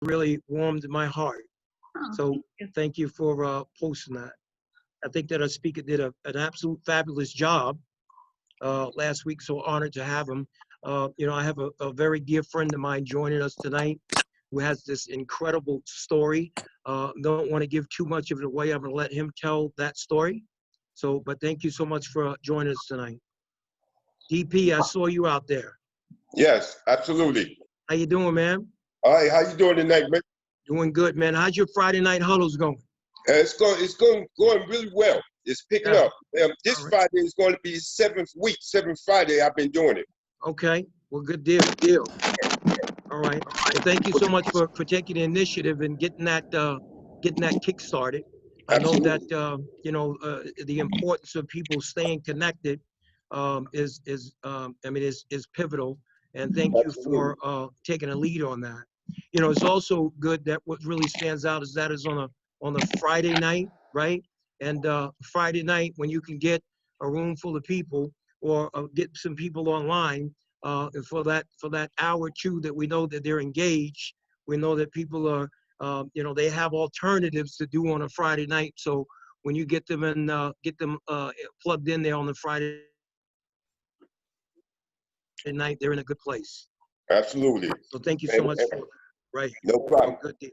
really warmed my heart. Oh, So thank you. thank you for posting that. I think that our speaker did an absolute fabulous job last week. So honored to have him. I have a very dear friend of mine joining us tonight who has this incredible story. Don't want to give too much of it away. I'm going to let him tell that story. So, but thank you so much for joining us tonight. DP, I saw you out there. Yes, absolutely. How you doing, man? All right, how you doing tonight, man? Doing good, man. How's your Friday night huddles going? It's going really well. It's picking Yeah. up. This All right. Friday is going to be the seventh Friday I've been doing it. Okay. Well, good deal. Good deal. All right. Well, thank you so much for taking the initiative and getting that kick started. I know that the importance of people staying connected is pivotal. And thank you for taking a lead on that. It's also good that what really stands out is that is on a Friday night, right? And Friday night when you can get a room full of people or get some people online for that hour or two that we know that they're engaged. We know that people are they have alternatives to do on a Friday night. So when you get them plugged in there on the Friday night, they're in a good place. Absolutely. So thank you so much for that. Right. No problem. Good deal.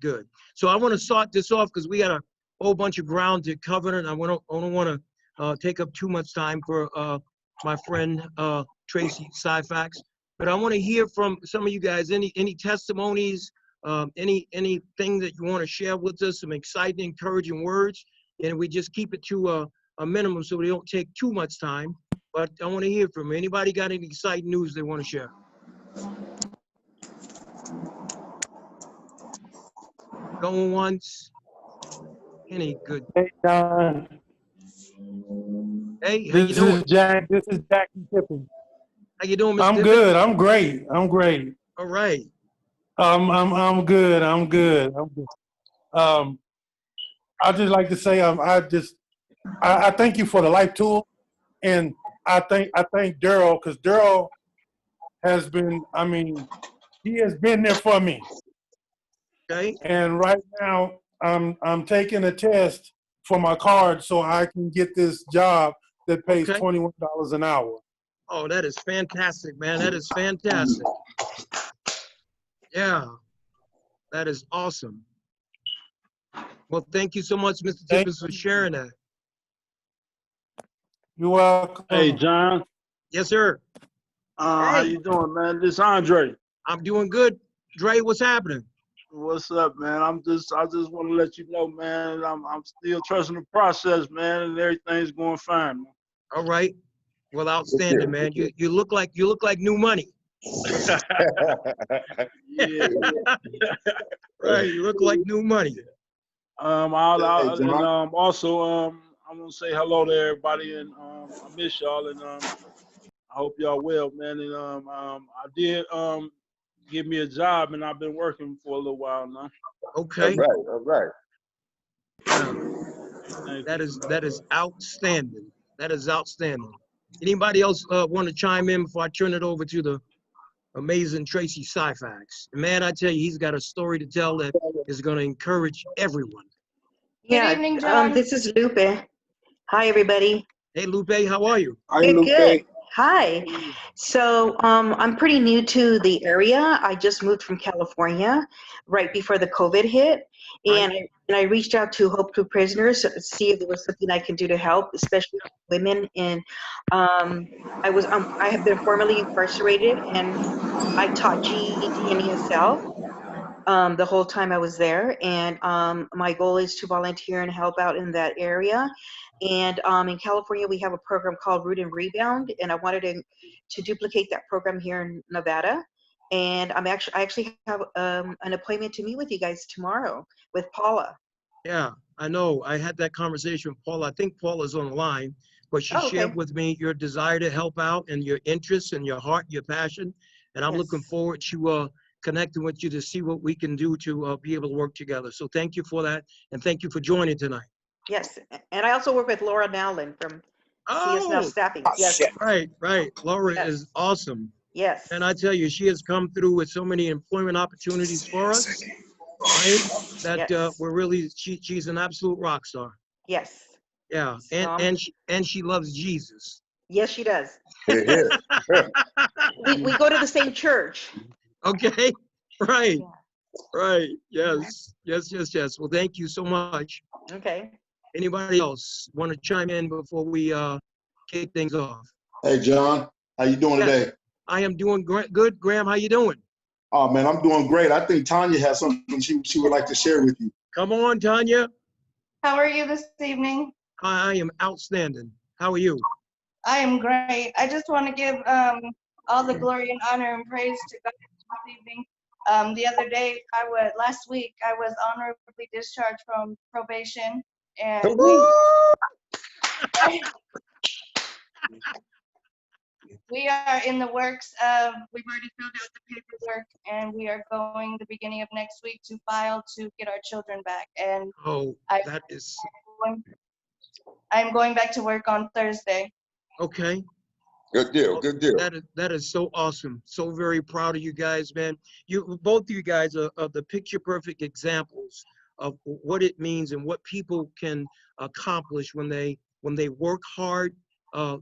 Good. So I want to start this off because we got a whole bunch of ground to cover, and I don't want to take up too much time for my friend Tracey Syphax. But I want to hear from some of you guys. Any testimonies? Anything that you want to share with us? Some exciting, encouraging words, and we just keep it to a minimum so we don't take too much time. But I want to hear from you. Anybody got any exciting news they want to share? Going once. Any good? Hey, John. Hey, how you doing? This is Jackie Tipping. How you doing, Mr. I'm Tippett? good. I'm great. All right. I'm good. I just like to say I thank you for the life tool, and I thank Daryl because Daryl has been. He has been there for me. Okay. And right now I'm taking a test for my card so I can get this job that pays Okay. $21 an hour. Oh, that is fantastic, man. That is fantastic. Yeah, that is awesome. Well, thank you so much, Mr. Thank Tippett, for sharing that. You're welcome. Hey, John. Yes, sir. How you doing, man? This Andre. I'm doing good. Dre, what's happening? What's up, man? I just want to let you know, man. I'm still trusting the process, man, and everything's going fine, man. All right. Well, outstanding, man. You look like new money. Yeah. Right. You look like new money. Also, I want to say hello to everybody, and I miss y'all, and I hope y'all well, man. And I did give me a job, and I've been working for a little while now. Okay. All right. That is outstanding. That is outstanding. Anybody else want to chime in before I turn it over to the amazing Tracey Syphax? Man, I tell you, he's got a story to tell that is going to encourage everyone. Good evening, John. This is Lupe. Hi, everybody. Hey, Lupe, how are you? Good. Hi. So I'm pretty new to the area. I just moved from California right before the COVID hit. And, I reached out to Hope to Prisoners to see if there was something I can do to help, especially women. And I have been formerly incarcerated, and I taught GED and ESL the whole time I was there. And my goal is to volunteer and help out in that area. And in California, we have a program called Root and Rebound, and I wanted to duplicate that program here in Nevada. And I actually have an appointment to meet with you guys tomorrow with Paula. Yeah, I know. I had that conversation with Paula. I think Paula's on the line, but she shared with me your desire to help out and your interests and your heart, your passion. And I'm looking forward to connecting with you to see what we can do to be able to work together. So thank you for that, and thank you for joining tonight. Yes, and I also work with Laura Nowlin from CS Now Staffing. Yes. Right. Laura is awesome. Yes. And I tell you, she has come through with so many employment opportunities for us, right? That Yes. we're really, she's an absolute rock star. Yes. Yeah, So, and she loves Jesus. yes, she does. Here, here. We go to the same church. Okay, right, Yeah. right. Yes, yes, yes, yes. Well, thank you so much. Okay. Anybody else want to chime in before we kick things off? Hey, John, how you doing Yes, today? I am doing good. Graham, how you doing? Oh, man, I'm doing great. I think Tanya has something she would like to share with you. Come on, Tanya. How are you this evening? I am outstanding. How are you? I am great. I just want to give all the glory and honor and praise to God this evening. The other day, last week, I was honorably discharged from probation, and we are in the works of, we've already filled out the paperwork, and we are going the beginning of next week to file to get our children back. And Oh, I- that is I'm going back to work on Thursday. okay. Good deal, good deal. That is so awesome. So very proud of you guys, man. Both of you guys are the picture perfect examples of what it means and what people can accomplish when they work hard,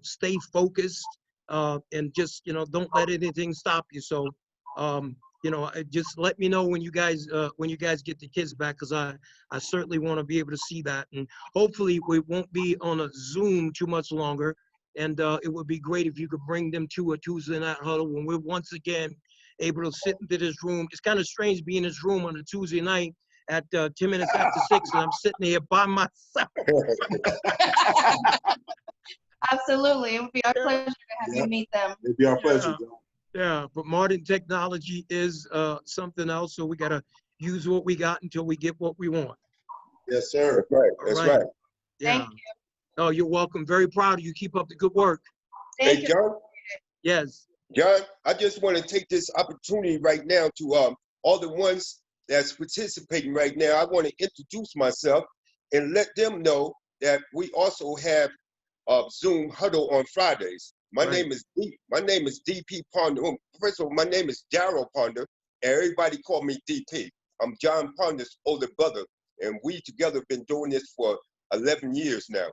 stay focused, and just don't let anything stop you. So just let me know when you guys get the kids back, because I certainly want to be able to see that, and hopefully we won't be on a Zoom too much longer. And it would be great if you could bring them to a Tuesday night huddle when we're once again able to sit into this room. It's kind of strange being in this room on a Tuesday night at 10 minutes after 6, and I'm sitting here by myself. Absolutely. It would be our pleasure to have you meet them. It'd be our pleasure, John. Yeah, but modern technology is something else, so we got to use what we got until we get what we want. Yes, sir. That's right, All that's right. right. Yeah. Thank you. Oh, you're welcome. Very proud of you. Keep up the good work. Thank Hey, you. John, Yes. John, I just want to take this opportunity right now to all the ones that's participating right now. I want to introduce myself and let them know that we also have Zoom Huddle on Fridays. My Right. name is DP Ponder. First of all, my name is Daryl Ponder, and everybody call me DP. I'm Jon Ponder's older brother, and we together have been doing this for 11 years now.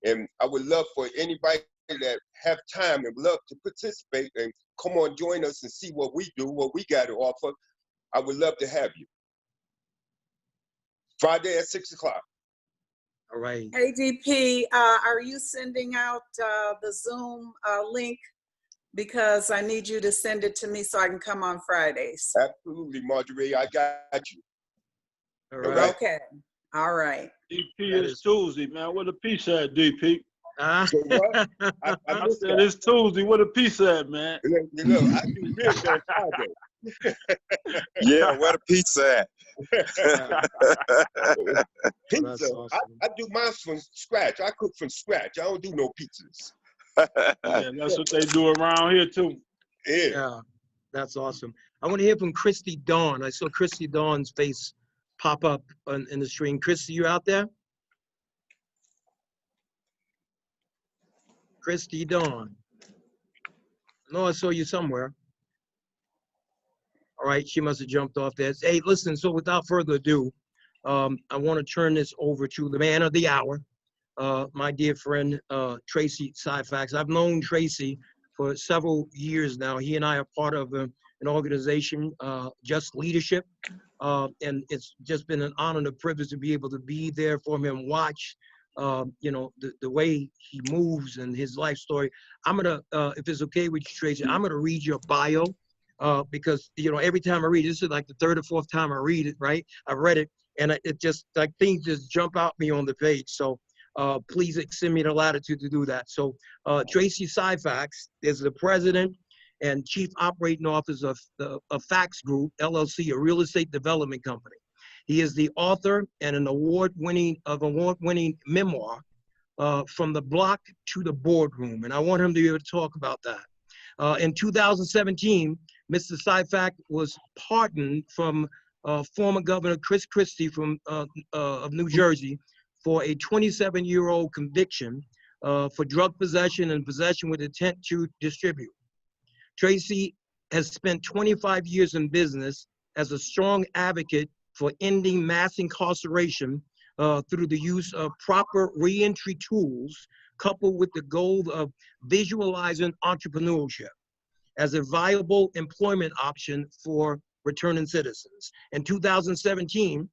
And I would love for anybody that have time and love to participate and come on, join us and see what we do, what we got to offer. I would love to have you. Friday at 6 o'clock. All right. Hey, DP, are you sending out the Zoom link? Because I need you to send it to me so I can come on Fridays. Absolutely, Marjorie, I got you. All All right. right. Okay, all right. DP That is is- Tuesday, man. What a piece at, DP? So what? I I missed said that. it's Tuesday. What a piece at, man? Look, I do ribs on Friday. Yeah, where the pizza Pizza. that's awesome. I do mine from scratch. I cook from scratch. I don't do no pizzas. at? Yeah, that's what they do around here too. Yeah. Yeah, that's awesome. I want to hear from Christy Dawn. I saw Christy Dawn's face pop up in the screen. Christy, you out there? Christy Dawn. No, I saw you somewhere. All right, she must have jumped off there. Hey, listen, so without further ado, I want to turn this over to the man of the hour, my dear friend, Tracey Syphax. I've known Tracey for several years now. He and I are part of an organization, Just Leadership, and it's just been an honor and a privilege to be able to be there for him, watch, the way he moves and his life story. I'm gonna, if it's okay with you, Tracey, I'm gonna read your bio, because every time I read, this is like the third or fourth time I read it, right? I've read it, and it just like things just jump out me on the page. So please extend me the latitude to do that. So Tracey Syphax is the president and chief operating officer of Fax Group, LLC, a real estate development company. He is the author and an award-winning memoir, From the Block to the Boardroom. And I want him to be able to talk about that. In 2017, Mr. Syphax was pardoned from former Governor Chris Christie of New Jersey for a 27-year-old conviction for drug possession and possession with intent to distribute. Tracey has spent 25 years in business as a strong advocate for ending mass incarceration through the use of proper reentry tools, coupled with the goal of visualizing entrepreneurship as a viable employment option for returning citizens. In 2017,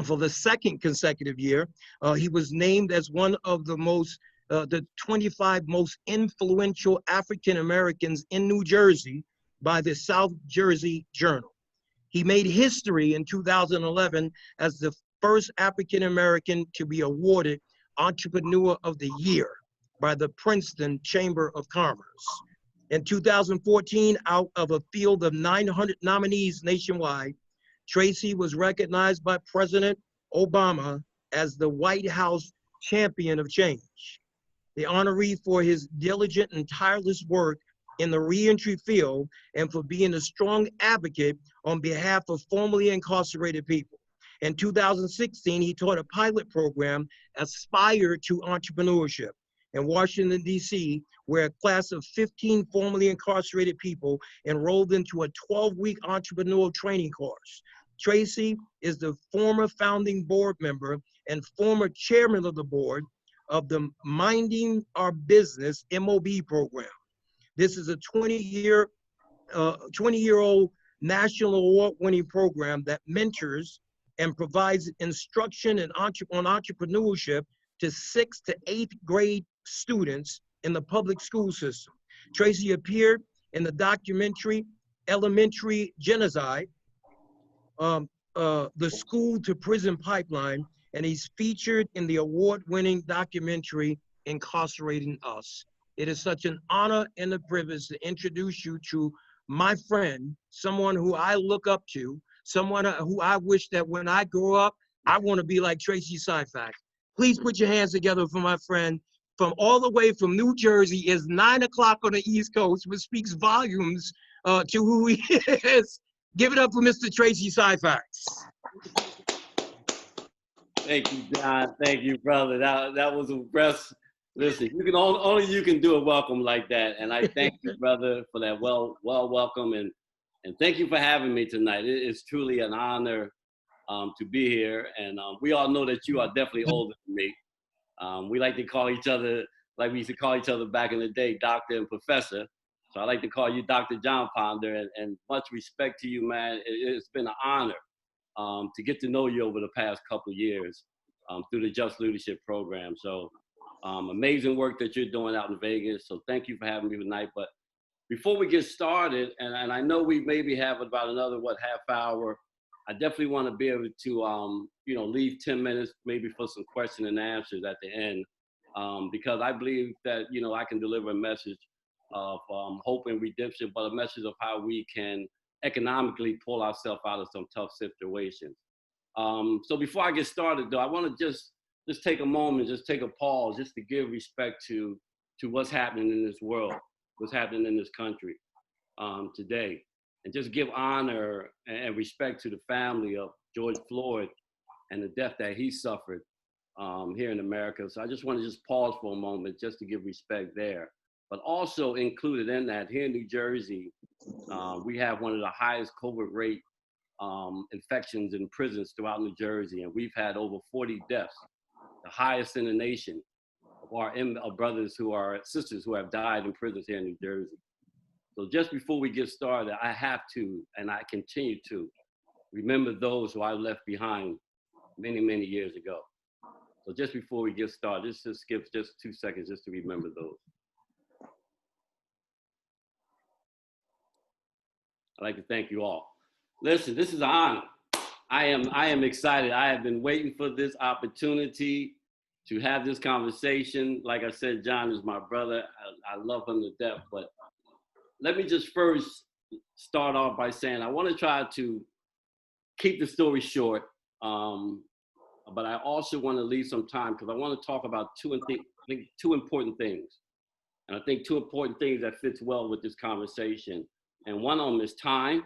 for the second consecutive year, he was named as one of the 25 most influential African Americans in New Jersey by the South Jersey Journal. He made history in 2011 as the first African American to be awarded Entrepreneur of the Year by the Princeton Chamber of Commerce. In 2014, out of a field of 900 nominees nationwide, Tracey was recognized by President Obama as the White House Champion of Change, the honoree for his diligent and tireless work in the reentry field and for being a strong advocate on behalf of formerly incarcerated people. In 2016, he taught a pilot program, Aspire to Entrepreneurship, in Washington, D.C., where a class of 15 formerly incarcerated people enrolled into a 12-week entrepreneurial training course. Tracey is the former founding board member and former chairman of the board of the Minding Our Business MOB program. This is a 20-year-old national award-winning program that mentors and provides instruction on entrepreneurship to 6th to 8th grade students in the public school system. Tracey appeared in the documentary Elementary Genocide, the School to Prison Pipeline, and he's featured in the award-winning documentary Incarcerating Us. It is such an honor and a privilege to introduce you to my friend, someone who I look up to, someone who I wish that when I grow up, I want to be like Tracey Syphax. Please put your hands together for my friend from all the way from New Jersey. It's 9 o'clock on the East Coast, which speaks volumes to who he is. Give it up for Mr. Tracey Syphax. Thank you, John. Thank you, brother. That was impressive. Listen, you can only you can do a welcome like that, and I thank you, brother, for that welcome, and thank you for having me tonight. It is truly an honor to be here, and we all know that you are definitely older than me. We like to call each other, like we used to call each other back in the day, doctor and professor. So I like to call you Dr. Jon Ponder, and much respect to you, man. It's been an honor to get to know you over the past couple of years through the Just Leadership program. So amazing work that you're doing out in Vegas. So thank you for having me tonight. But before we get started, and I know we maybe have about another, half hour, I definitely want to be able to, leave 10 minutes maybe for some question and answers at the end, because I believe that, I can deliver a message of hope and redemption, but a message of how we can economically pull ourselves out of some tough situations. So before I get started, though, I want to just take a moment, just take a pause, just to give respect to what's happening in this world, what's happening in this country today, and just give honor and respect to the family of George Floyd and the death that he suffered here in America. So I just want to just pause for a moment just to give respect there. But also included in that, here in New Jersey, we have one of the highest COVID rate infections in prisons throughout New Jersey, and we've had over 40 deaths, the highest in the nation of our brothers sisters who have died in prisons here in New Jersey. So just before we get started, I have to, and I continue to, remember those who I left behind many, many years ago. So just before we get started, let's just give just 2 seconds just to remember those. I'd like to thank you all. Listen, this is an honor. I am excited. I have been waiting for this opportunity to have this conversation. Like I said, John is my brother. I love him to death. But let me just first start off by saying I want to try to keep the story short, but I also want to leave some time because I want to talk about two important things. And I think two important things that fits well with this conversation. And one of them is time.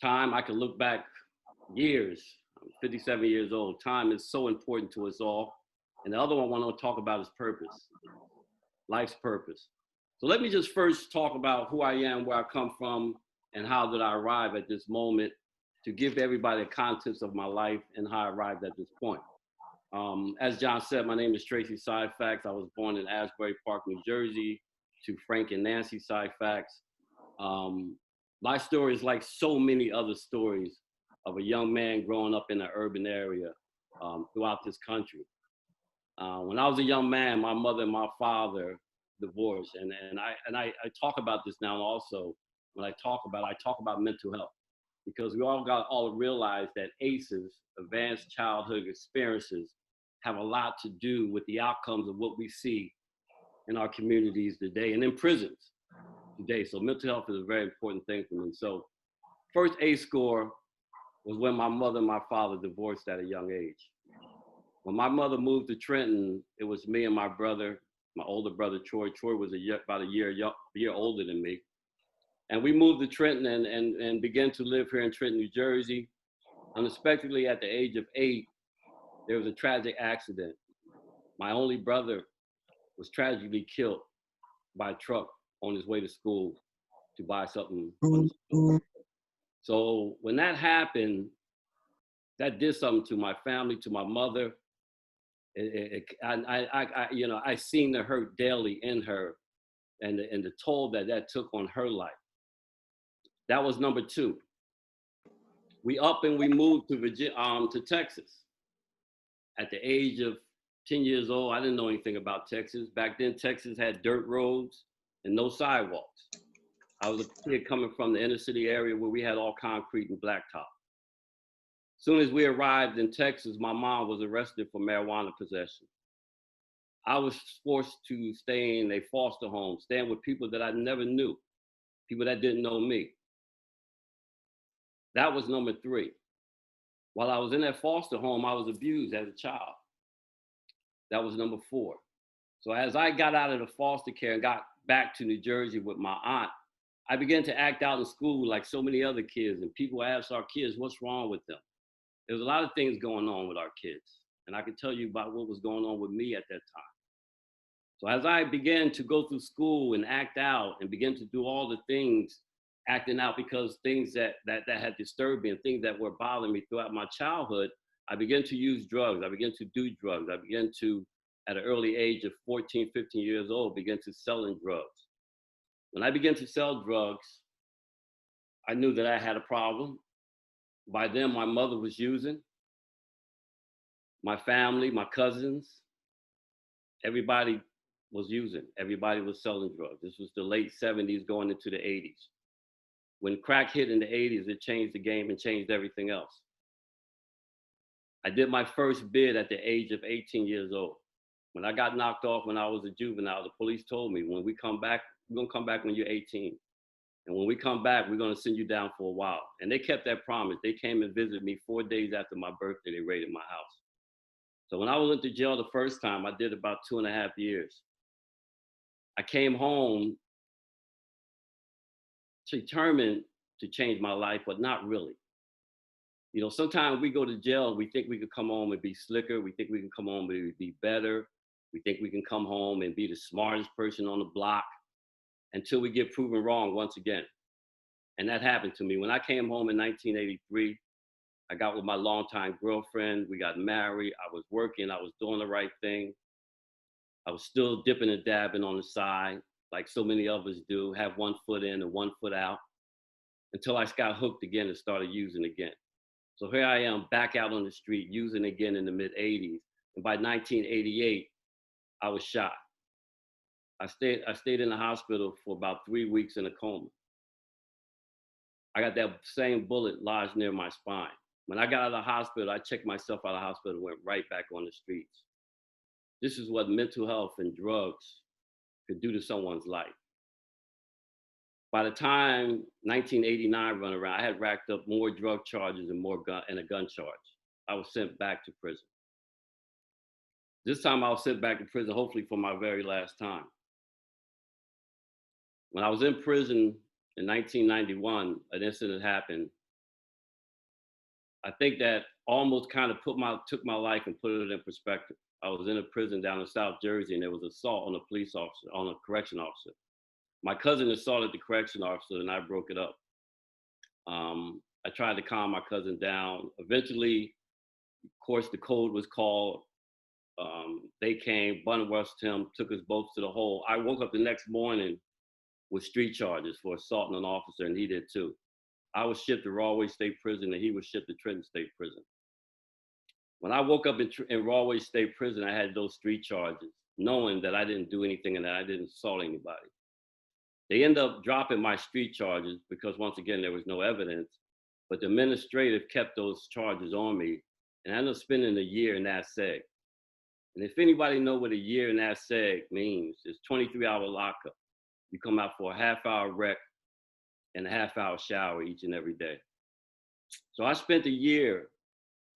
Time, I can look back years. I'm 57 years old. Time is so important to us all. And the other one I want to talk about is purpose, life's purpose. So let me just first talk about who I am, where I come from, and how did I arrive at this moment, to give everybody a context of my life and how I arrived at this point. As John said, my name is Tracey Syphax. I was born in Asbury Park, New Jersey, to Frank and Nancy Syphax. My story is like so many other stories of a young man growing up in an urban area throughout this country. When I was a young man, my mother and my father divorced, and I talk about this now also. When I talk about mental health, because we all realize that ACEs, advanced childhood experiences, have a lot to do with the outcomes of what we see in our communities today and in prisons today. So mental health is a very important thing for me. So first ACE score was when my mother and my father divorced at a young age. When my mother moved to Trenton, it was me and my brother, my older brother, Troy. Troy was about a year older than me. And we moved to Trenton and began to live here in Trenton, New Jersey. Unexpectedly, at the age of 8, there was a tragic accident. My only brother was tragically killed by a truck on his way to school to buy something. So when that happened, that did something to my family, to my mother. I seen the hurt daily in her, and the toll that took on her life. That was number 2. We moved to Virginia, to Texas. At the age of 10 years old, I didn't know anything about Texas. Back then, Texas had dirt roads and no sidewalks. I was a kid coming from the inner city area where we had all concrete and blacktop. As soon as we arrived in Texas, my mom was arrested for marijuana possession. I was forced to stay in a foster home, staying with people that I never knew, people that didn't know me. That was number 3. While I was in that foster home, I was abused as a child. That was number 4. So as I got out of the foster care and got back to New Jersey with my aunt, I began to act out in school like so many other kids, and people asked our kids, what's wrong with them? There was a lot of things going on with our kids, and I can tell you about what was going on with me at that time. So as I began to go through school and act out and begin to do all the things, acting out because things that had disturbed me and things that were bothering me throughout my childhood, I began to use drugs. I began to do drugs. I began to, at an early age of 14, 15 years old, begin to selling drugs. When I began to sell drugs, I knew that I had a problem. By then, my mother was using. My family, my cousins, everybody was using. Everybody was selling drugs. This was the late 70s going into the 80s. When crack hit in the 80s, it changed the game and changed everything else. I did my first bid at the age of 18 years old. When I got knocked off when I was a juvenile, the police told me, when we come back, we're gonna come back when you're 18. And when we come back, we're gonna send you down for a while. And they kept that promise. They came and visited me 4 days after my birthday. They raided my house. So when I went to jail the first time, I did about 2.5 years. I came home determined to change my life, but not really. You know, sometimes we go to jail, we think we could come home and be slicker. We think we can come home and be better. We think we can come home and be the smartest person on the block until we get proven wrong once again. And that happened to me. When I came home in 1983, I got with my longtime girlfriend. We got married. I was working. I was doing the right thing. I was still dipping and dabbing on the side, like so many of us do, have one foot in and one foot out, until I got hooked again and started using again. So here I am back out on the street using again in the mid 80s. And by 1988, I was shot. I stayed in the hospital for about 3 weeks in a coma. I got that same bullet lodged near my spine. When I got out of the hospital, I checked myself out of the hospital and went right back on the streets. This is what mental health and drugs could do to someone's life. By the time 1989 run around, I had racked up more drug charges and a gun charge. I was sent back to prison. This time I was sent back to prison, hopefully for my very last time. When I was in prison in 1991, an incident happened. I think that almost kind of took my life and put it in perspective. I was in a prison down in South Jersey, and there was assault on a police officer, on a correction officer. My cousin assaulted the correction officer and I broke it up. I tried to calm my cousin down. Eventually, of course, the code was called. They came, bun-rushed him, took us both to the hole. I woke up the next morning with street charges for assaulting an officer, and he did too. I was shipped to Rahway State Prison, and he was shipped to Trenton State Prison. When I woke up in Rahway State Prison, I had those street charges, knowing that I didn't do anything and that I didn't assault anybody. They ended up dropping my street charges because, once again, there was no evidence, but the administrative kept those charges on me, and I ended up spending a year in that seg. And if anybody know what a year in that seg means, it's 23-hour lockup. You come out for a half-hour rec and a half-hour shower each and every day. So I spent a year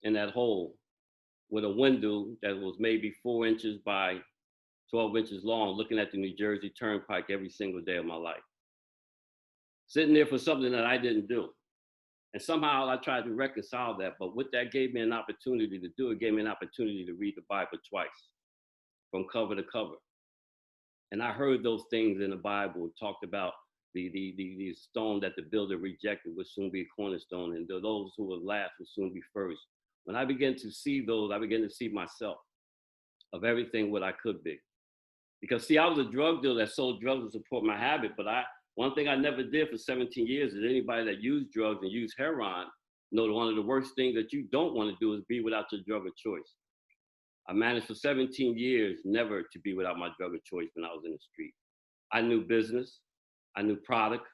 in that hole with a window that was maybe 4 inches by 12 inches long, looking at the New Jersey Turnpike every single day of my life. Sitting there for something that I didn't do. And somehow I tried to reconcile that, but what that gave me an opportunity to do, it gave me an opportunity to read the Bible twice, from cover to cover. And I heard those things in the Bible, talked about the stone that the builder rejected would soon be a cornerstone, and those who would last would soon be first. When I began to see those, I began to see myself of everything what I could be. Because see, I was a drug dealer that sold drugs to support my habit, but one thing I never did for 17 years is anybody that used drugs and used heroin know that one of the worst things that you don't want to do is be without your drug of choice. I managed for 17 years never to be without my drug of choice when I was in the street. I knew business, I knew product,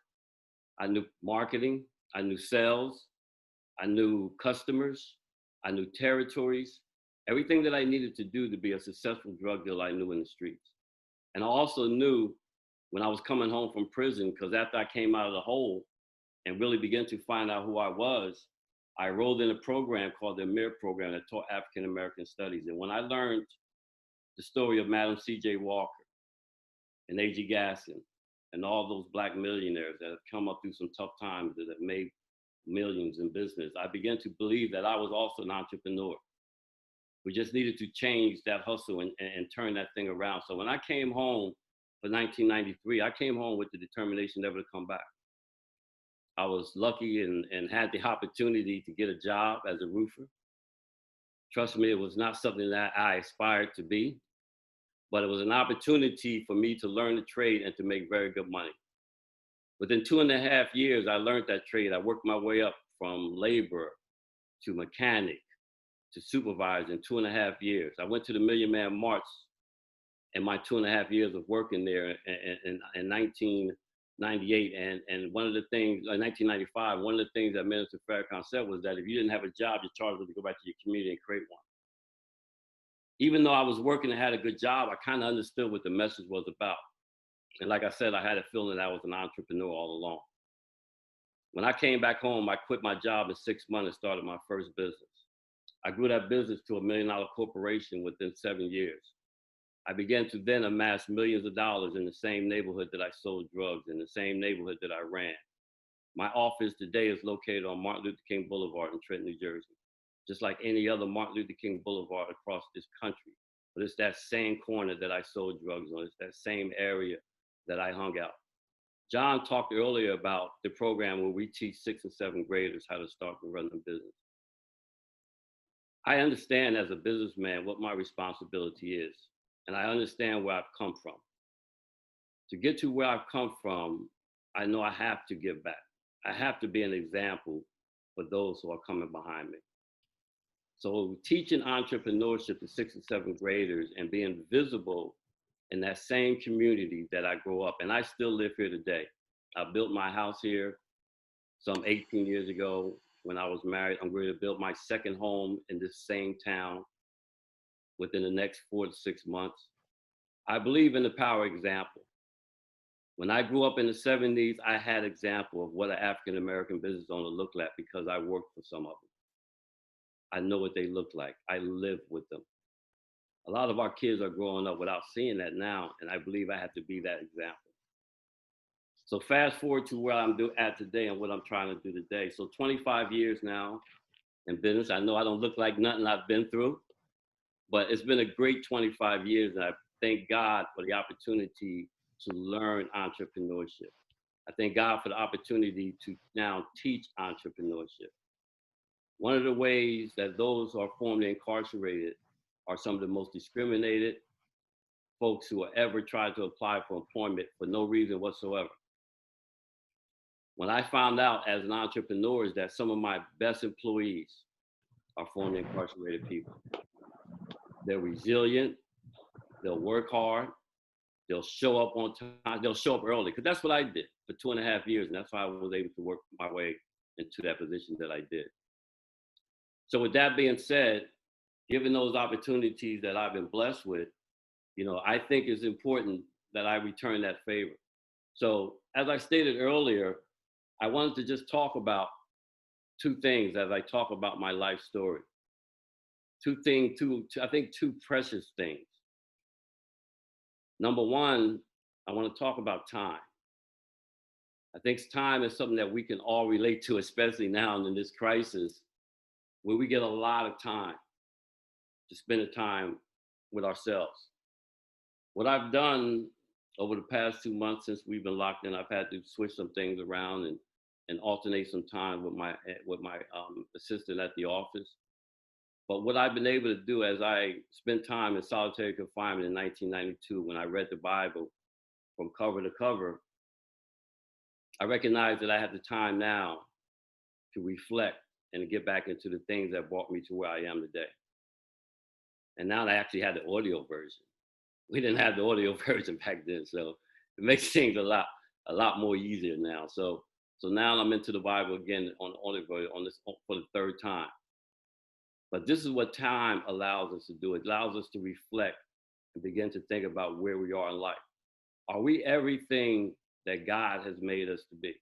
I knew marketing, I knew sales, I knew customers, I knew territories. Everything that I needed to do to be a successful drug dealer, I knew in the streets. And I also knew when I was coming home from prison, because after I came out of the hole and really began to find out who I was, I enrolled in a program called the AMIR program that taught African American studies. And when I learned the story of Madam C.J. Walker and A.G. Gasson and all those Black millionaires that have come up through some tough times that have made millions in business, I began to believe that I was also an entrepreneur. We just needed to change that hustle and turn that thing around. So when I came home for 1993, I came home with the determination never to come back. I was lucky and had the opportunity to get a job as a roofer. Trust me, it was not something that I aspired to be, but it was an opportunity for me to learn the trade and to make very good money. Within 2.5 years, I learned that trade. I worked my way up from laborer to mechanic to supervisor in 2.5 years. I went to the Million Man March in my 2.5 years of working there in 1998. And one of the things, 1995, one of the things that Minister Farrakhan said was that if you didn't have a job, your charge was to go back to your community and create one. Even though I was working and had a good job, I kind of understood what the message was about. And like I said, I had a feeling that I was an entrepreneur all along. When I came back home, I quit my job in 6 months and started my first business. I grew that business to $1 million corporation within 7 years. I began to then amass millions of dollars in the same neighborhood that I sold drugs, in the same neighborhood that I ran. My office today is located on Martin Luther King Boulevard in Trenton, New Jersey, just like any other Martin Luther King Boulevard across this country. But it's that same corner that I sold drugs on. It's that same area that I hung out. John talked earlier about the program where we teach 6th and 7th graders how to start and run a business. I understand as a businessman what my responsibility is, and I understand where I've come from. To get to where I've come from, I know I have to give back. I have to be an example for those who are coming behind me. So teaching entrepreneurship to 6th and 7th graders and being visible in that same community that I grew up, and I still live here today. I built my house here some 18 years ago. When I was married, I'm going to build my second home in this same town within the next 4 to 6 months. I believe in the power of example. When I grew up in the 70s, I had example of what an African-American business owner looked like because I worked for some of them. I know what they look like. I live with them. A lot of our kids are growing up without seeing that now, and I believe I have to be that example. So fast forward to where I'm at today and what I'm trying to do today. So 25 years now in business. I know I don't look like nothing I've been through, but it's been a great 25 years. And I thank God for the opportunity to learn entrepreneurship. I thank God for the opportunity to now teach entrepreneurship. One of the ways that those who are formerly incarcerated are some of the most discriminated folks who have ever tried to apply for employment for no reason whatsoever. When I found out as an entrepreneur is that some of my best employees are formerly incarcerated people. They're resilient, they'll work hard, they'll show up on time, they'll show up early, because that's what I did for 2.5 years, and that's why I was able to work my way into that position that I did. So with that being said, given those opportunities that I've been blessed with, you know, I think it's important that I return that favor. So as I stated earlier, I wanted to just talk about two things as I talk about my life story. I think two precious things. Number one, I want to talk about time. I think time is something that we can all relate to, especially now in this crisis, where we get a lot of time to spend the time with ourselves. What I've done over the past 2 months since we've been locked in, I've had to switch some things around and alternate some time with my assistant at the office. But what I've been able to do as I spent time in solitary confinement in 1992, when I read the Bible from cover to cover, I recognized that I have the time now to reflect and to get back into the things that brought me to where I am today. And now I actually had the audio version. We didn't have the audio version back then, so it makes things a lot more easier now. So now I'm into the Bible again on the audio version for the third time. But this is what time allows us to do. It allows us to reflect and begin to think about where we are in life. Are we everything that God has made us to be?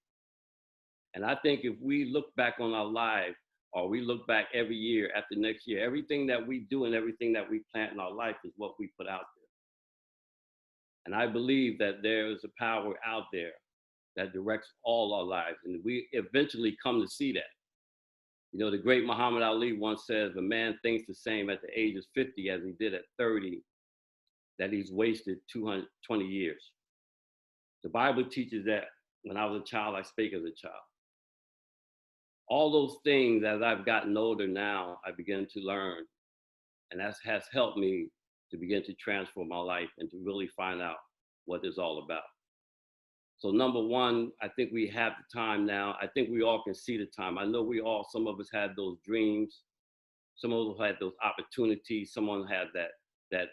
And I think if we look back on our life, or we look back every year after next year, everything that we do and everything that we plant in our life is what we put out there. And I believe that there is a power out there that directs all our lives. And we eventually come to see that. You know, the great Muhammad Ali once said, if a man thinks the same at the age of 50 as he did at 30, that he's wasted 220 years. The Bible teaches that when I was a child, I spake as a child. All those things, as I've gotten older now, I begin to learn. And that has helped me to begin to transform my life and to really find out what it's all about. So number one, I think we have the time now. I think we all can see the time. I know some of us had those dreams. Some of us had those opportunities. Someone had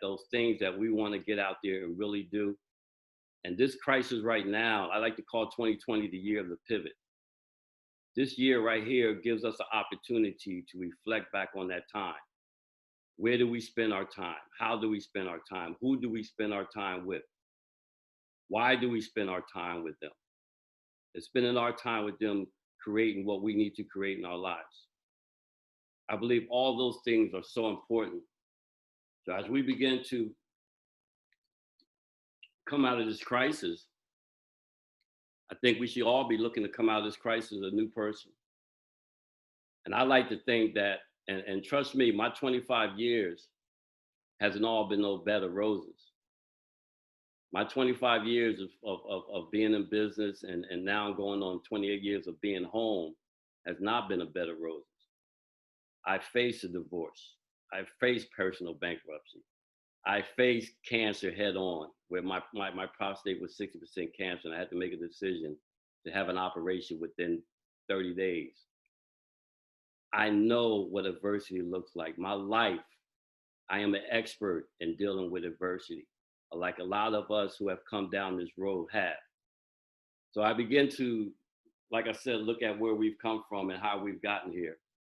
those things that we want to get out there and really do. And this crisis right now, I like to call 2020 the year of the pivot. This year right here gives us an opportunity to reflect back on that time. Where do we spend our time? How do we spend our time? Who do we spend our time with? Why do we spend our time with them? And spending our time with them creating what we need to create in our lives. I believe all those things are so important. So as we begin to come out of this crisis, I think we should all be looking to come out of this crisis a new person. And I like to think that, and trust me, my 25 years hasn't all been no bed of roses. My 25 years of being in business and now going on 28 years of being home has not been a bed of roses. I faced a divorce. I faced personal bankruptcy. I faced cancer head on, where my prostate was 60% cancer, and I had to make a decision to have an operation within 30 days. I know what adversity looks like. My life, I am an expert in dealing with adversity, like a lot of us who have come down this road have. So I begin to, like I said, look at where we've come from and how we've gotten here.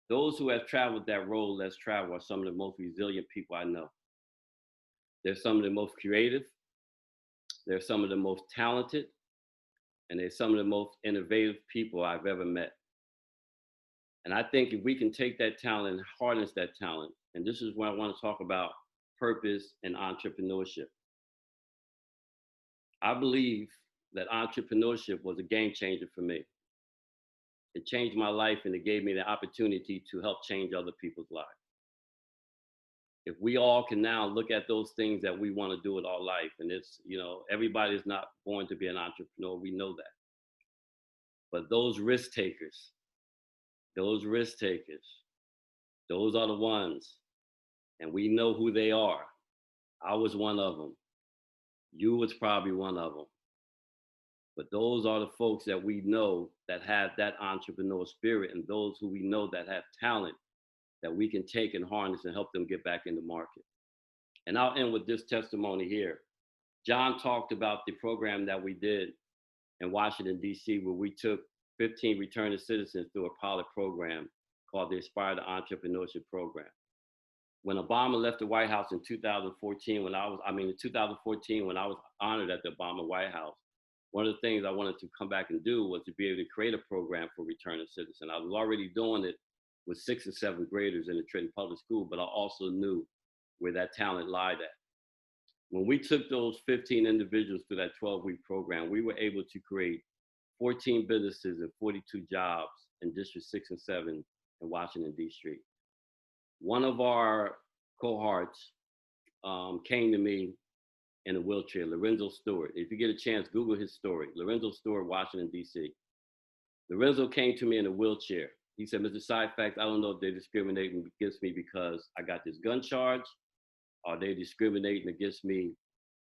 Those who have traveled that road less traveled are some of the most resilient people I know. They're some of the most creative, they're some of the most talented, and they're some of the most innovative people I've ever met. And I think if we can take that talent and harness that talent, and this is where I want to talk about purpose and entrepreneurship. I believe that entrepreneurship was a game changer for me. It changed my life and it gave me the opportunity to help change other people's lives. if we all can now look at those things that we want to do with our life, and it's, you know, everybody is not born to be an entrepreneur, we know that. But those risk takers, those are the ones, and we know who they are. I was one of them. You was probably one of them. But those are the folks that we know that have that entrepreneurial spirit, and those who we know that have talent that we can take and harness and help them get back in the market. And I'll end with this testimony here. Jon talked about the program that we did in Washington, D.C., where we took 15 returning citizens through a pilot program called the Aspire to Entrepreneurship Program. When Obama left the White House in 2014, when I was honored at the Obama White House, one of the things I wanted to come back and do was to be able to create a program for returning citizens. I was already doing it with 6th and 7th graders in the Trenton Public School, but I also knew where that talent lied at. When we took those 15 individuals through that 12-week program, we were able to create 14 businesses and 42 jobs in District 6 and 7 in Washington, D.C. One of our cohorts came to me in a wheelchair, Lorenzo Stewart. If you get a chance, Google his story. Lorenzo Stewart, Washington, D.C. Lorenzo came to me in a wheelchair. He said, Mr. Syphax, I don't know if they're discriminating against me because I got this gun charge, or they're discriminating against me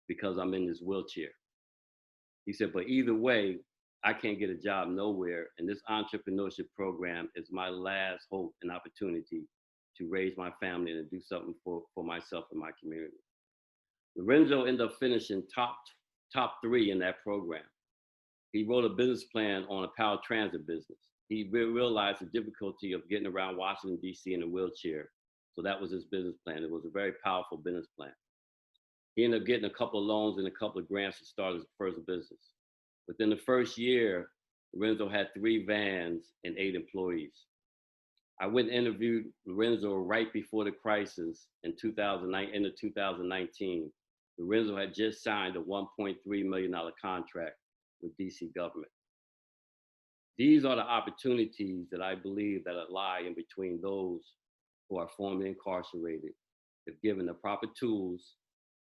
because I'm in this wheelchair. He said, but either way, I can't get a job nowhere, and this entrepreneurship program is my last hope and opportunity to raise my family and do something for myself and my community. Lorenzo ended up finishing top 3 in that program. He wrote a business plan on a power transit business. He realized the difficulty of getting around Washington, D.C. in a wheelchair. So that was his business plan. It was a very powerful business plan. He ended up getting a couple of loans and a couple of grants to start his first business. Within the first year, Lorenzo had 3 vans and 8 employees. I went and interviewed Lorenzo right before the crisis in 2019. Lorenzo had just signed a $1.3 million contract with DC government. These are the opportunities that I believe that lie in between those who are formerly incarcerated, if given the proper tools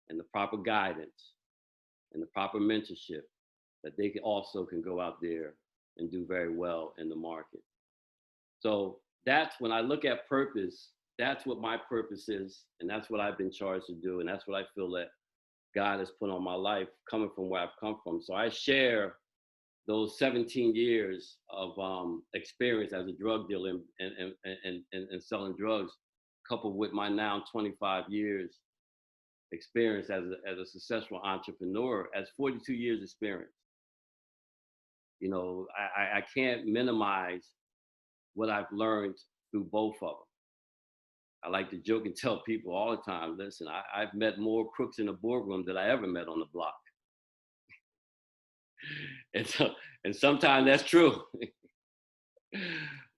and the proper guidance and the proper mentorship, that they also can go out there and do very well in the market. So that's when I look at purpose, that's what my purpose is, and that's what I've been charged to do, and that's what I feel that God has put on my life, coming from where I've come from. So I share those 17 years of experience as a drug dealer and selling drugs, coupled with my now 25 years experience as a successful entrepreneur, as 42 years experience. You know, I can't minimize what I've learned through both of them. I like to joke and tell people all the time, listen, I've met more crooks in the boardroom than I ever met on the block. And sometimes that's true.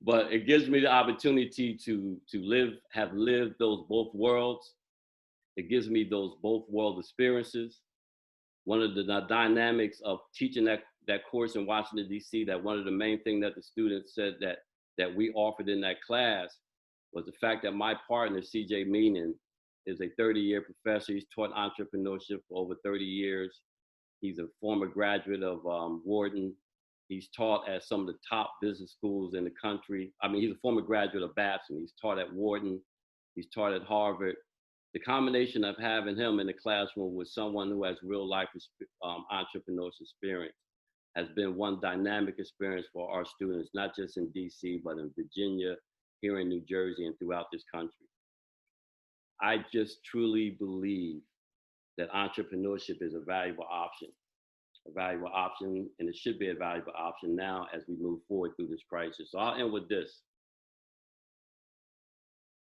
But it gives me the opportunity to have lived those both worlds. It gives me those both world experiences. One of the dynamics of teaching that course in Washington, D.C., that one of the main things that the students said that we offered in that class was the fact that my partner, C.J. Meenan, is a 30-year professor. He's taught entrepreneurship for over 30 years. He's a former graduate of Wharton. He's taught at some of the top business schools in the country. I mean, he's a former graduate of Babson. He's taught at Wharton. He's taught at Harvard. The combination of having him in the classroom with someone who has real life entrepreneurship experience has been one dynamic experience for our students, not just in DC, but in Virginia, here in New Jersey, and throughout this country. I just truly believe that entrepreneurship is a valuable option, and it should be a valuable option now as we move forward through this crisis. So I'll end with this.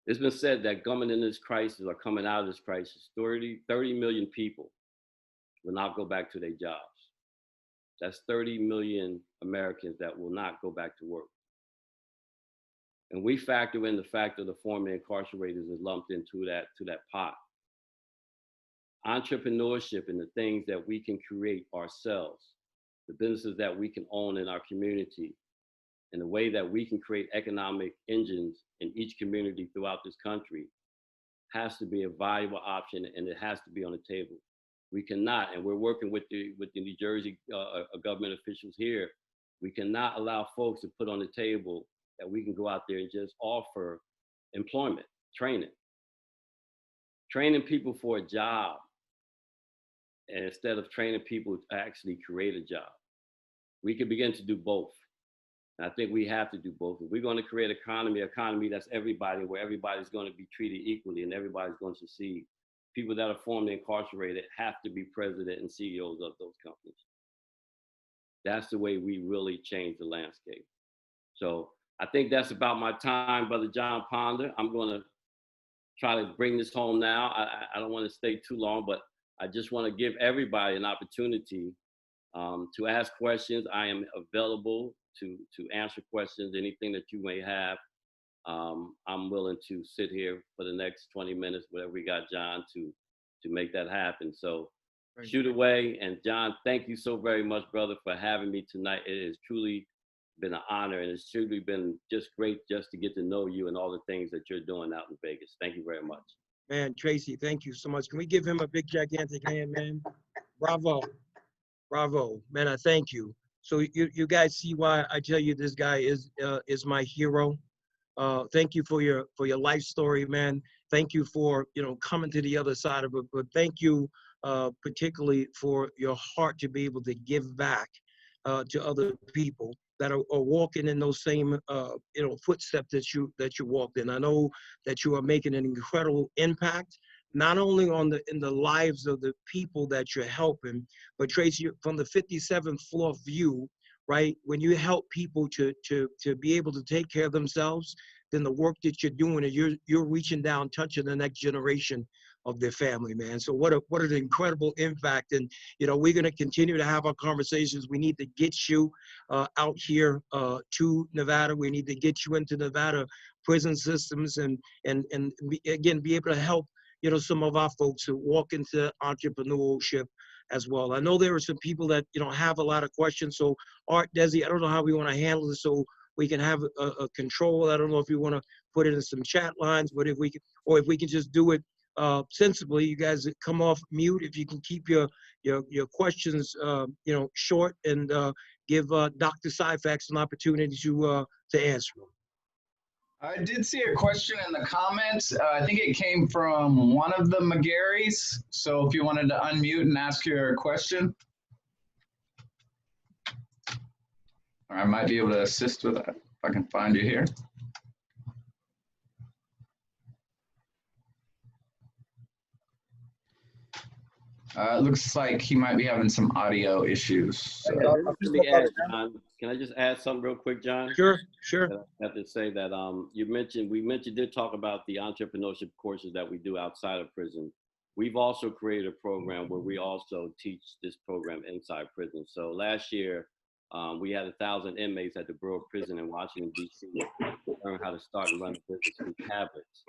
It's been said that coming in this crisis or coming out of this crisis, 30 million people will not go back to their jobs. That's 30 million Americans that will not go back to work. And we factor in the fact that the former incarcerated is lumped into that pot. Entrepreneurship and the things that we can create ourselves, the businesses that we can own in our community, and the way that we can create economic engines in each community throughout this country has to be a valuable option, and it has to be on the table. We cannot, and we're working with the New Jersey government officials here. We cannot allow folks to put on the table that we can go out there and just offer employment, training people for a job, and instead of training people to actually create a job. We can begin to do both. And I think we have to do both. If we're going to create an economy that's everybody, where everybody's going to be treated equally and everybody's going to succeed, people that are formerly incarcerated have to be president and CEOs of those companies. That's the way we really change the landscape. So I think that's about my time, Brother Jon Ponder. I'm going to try to bring this home now. I don't want to stay too long, but I just want to give everybody an opportunity to ask questions. I am available to answer questions, anything that you may have. I'm willing to sit here for the next 20 minutes, whatever we got, John, to make that happen. So shoot away. And John, thank you so very much, brother, for having me tonight. It has truly been an honor, and it's truly been just great just to get to know you and all the things that you're doing out in Vegas. Thank you very much. Man, Tracey, thank you so much. Can we give him a big, gigantic hand, man? Bravo. Bravo. Man, I thank you. So you guys see why I tell you this guy is my hero. Thank you for your life story, man. Thank you for, coming to the other side of it. But thank you particularly for your heart to be able to give back to other people that are walking in those same footsteps that you walked in. I know that you are making an incredible impact, not only in the lives of the people that you're helping, but Tracey, from the 57th floor view, right? When you help people to be able to take care of themselves, then the work that you're doing is you're reaching down, touching the next generation of their family, man. So what an incredible impact. And we're going to continue to have our conversations. We need to get you out here to Nevada. We need to get you into Nevada prison systems and again be able to help some of our folks who walk into entrepreneurship as well. I know there are some people that have a lot of questions. So Art, Desi, I don't know how we want to handle this so we can have a control. I don't know if you want to put it in some chat lines, but if we can just do it sensibly. You guys come off mute. If you can keep your questions short and give Dr. Syphax an opportunity to answer them. I did see a question in the comments. I think it came from one of the McGarrys. So if you wanted to unmute and ask your question. Or I might be able to assist with that if I can find you here. It looks like he might be having some audio issues. So. Can I just add something real quick, John? Sure. I have to say that we did talk about the entrepreneurship courses that we do outside of prison. We've also created a program where we also teach this program inside prison. So last year, we had 1,000 inmates at the Borough Prison in Washington, D.C. learn how to start and run a business through tablets